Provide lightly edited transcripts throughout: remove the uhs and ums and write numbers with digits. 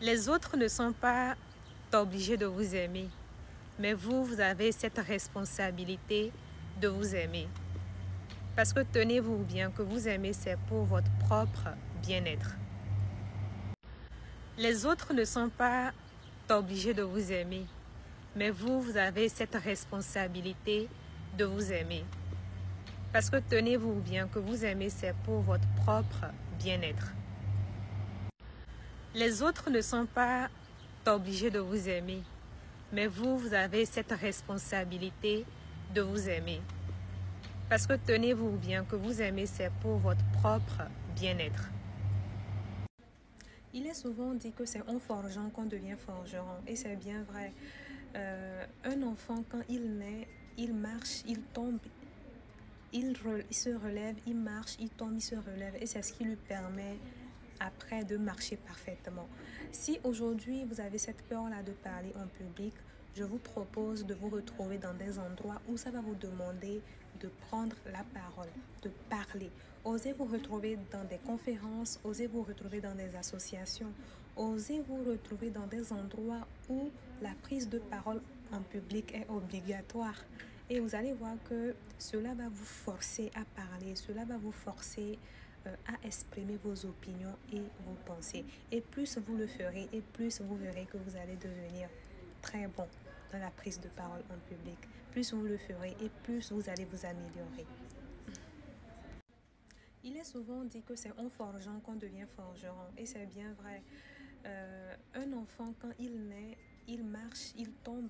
Les autres ne sont pas obligés de vous aimer, mais vous avez cette responsabilité de vous aimer. Parce que tenez-vous bien que vous aimez, c'est pour votre propre bien-être. Les autres ne sont pas obligés de vous aimer, mais vous avez cette responsabilité de vous aimer. Parce que tenez-vous bien que vous aimez, c'est pour votre propre bien-être. Les autres ne sont pas obligés de vous aimer, mais vous avez cette responsabilité de vous aimer. Parce que tenez-vous bien que vous aimez, c'est pour votre propre bien-être. Il est souvent dit que c'est en forgeant qu'on devient forgeron, et c'est bien vrai. Un enfant, quand il naît, il marche, il tombe, il se relève, il marche, il tombe, il se relève, et c'est ce qui lui permet après de marcher parfaitement. Si aujourd'hui vous avez cette peur-là de parler en public, je vous propose de vous retrouver dans des endroits où ça va vous demander de prendre la parole, de parler. Osez vous retrouver dans des conférences, osez vous retrouver dans des associations, osez vous retrouver dans des endroits où la prise de parole en public est obligatoire. Et vous allez voir que cela va vous forcer à parler, cela va vous forcer à exprimer vos opinions et vos pensées. Et plus vous le ferez, et plus vous verrez que vous allez devenir très bon dans la prise de parole en public. Plus vous le ferez, et plus vous allez vous améliorer. Il est souvent dit que c'est en forgeant qu'on devient forgeron, et c'est bien vrai. Un enfant, quand il naît, il marche, il tombe,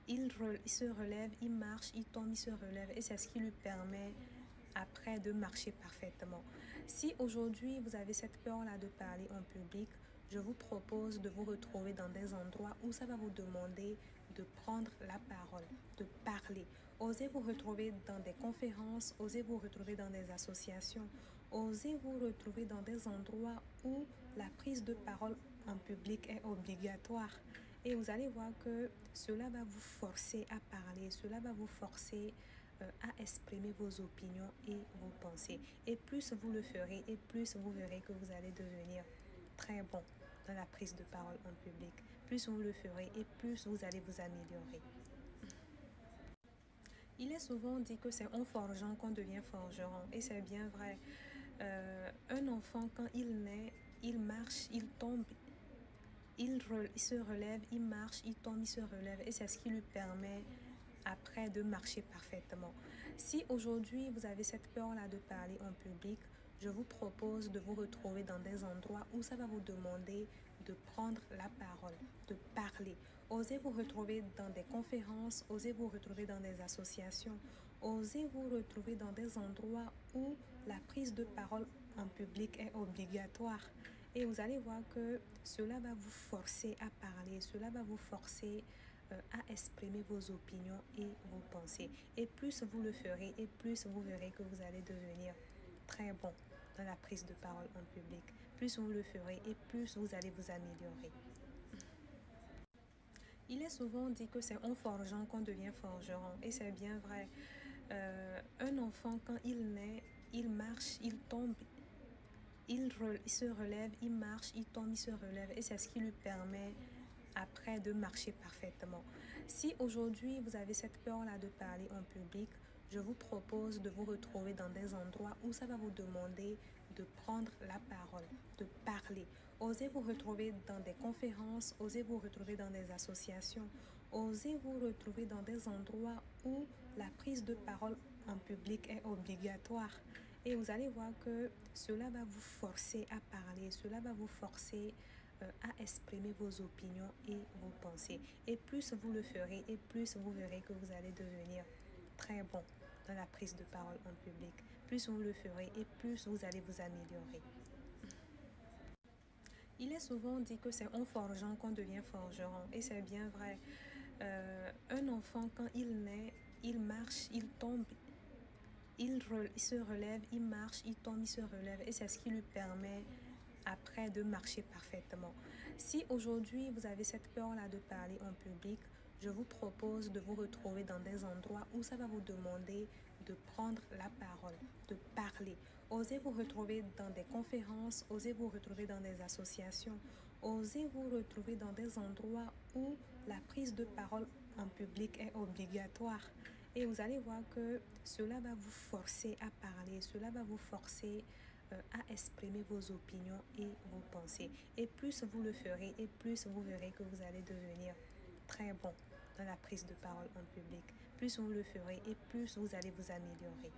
il se relève, il marche, il tombe, il se relève, et c'est ce qui lui permet après de marcher parfaitement. Si aujourd'hui vous avez cette peur-là de parler en public, je vous propose de vous retrouver dans des endroits où ça va vous demander de prendre la parole, de parler. Osez vous retrouver dans des conférences, osez vous retrouver dans des associations, osez vous retrouver dans des endroits où la prise de parole en public est obligatoire. Et vous allez voir que cela va vous forcer à parler, cela va vous forcer à exprimer vos opinions et vos pensées. Et plus vous le ferez, et plus vous verrez que vous allez devenir très bon dans la prise de parole en public. Plus vous le ferez, et plus vous allez vous améliorer. Il est souvent dit que c'est en forgeant qu'on devient forgeron, et c'est bien vrai. Un enfant, quand il naît, il marche, il tombe, il se relève, il marche, il tombe, il se relève, et c'est ce qui lui permet après de marcher parfaitement. Si aujourd'hui vous avez cette peur-là de parler en public, je vous propose de vous retrouver dans des endroits où ça va vous demander de prendre la parole, de parler. Osez vous retrouver dans des conférences, osez vous retrouver dans des associations, osez vous retrouver dans des endroits où la prise de parole en public est obligatoire. Et vous allez voir que cela va vous forcer à parler, cela va vous forcer à exprimer vos opinions et vos pensées. Et plus vous le ferez, et plus vous verrez que vous allez devenir très bon dans la prise de parole en public. Plus vous le ferez, et plus vous allez vous améliorer. Il est souvent dit que c'est en forgeant qu'on devient forgeron, et c'est bien vrai. Un enfant, quand il naît, il marche, il tombe, il se relève, il marche, il tombe, il se relève, et c'est ce qui lui permet après de marcher parfaitement. Si aujourd'hui vous avez cette peur-là de parler en public, je vous propose de vous retrouver dans des endroits où ça va vous demander de prendre la parole, de parler. Osez vous retrouver dans des conférences, osez vous retrouver dans des associations, osez vous retrouver dans des endroits où la prise de parole en public est obligatoire. Et vous allez voir que cela va vous forcer à parler, cela va vous forcer à exprimer vos opinions et vos pensées. Et plus vous le ferez, et plus vous verrez que vous allez devenir très bon dans la prise de parole en public. Plus vous le ferez, et plus vous allez vous améliorer. Il est souvent dit que c'est en forgeant qu'on devient forgeron, et c'est bien vrai. Un enfant, quand il naît, il marche, il tombe, il se relève, il marche, il tombe, il se relève, et c'est ce qui lui permet après de marcher parfaitement. Si aujourd'hui vous avez cette peur-là de parler en public, je vous propose de vous retrouver dans des endroits où ça va vous demander de prendre la parole, de parler. Osez vous retrouver dans des conférences, osez vous retrouver dans des associations, Osez vous retrouver dans des endroits où la prise de parole en public est obligatoire. Et vous allez voir que cela va vous forcer à parler, cela va vous forcer à exprimer vos opinions et vos pensées. Et plus vous le ferez, et plus vous verrez que vous allez devenir très bon dans la prise de parole en public. Plus vous le ferez et plus vous allez vous améliorer.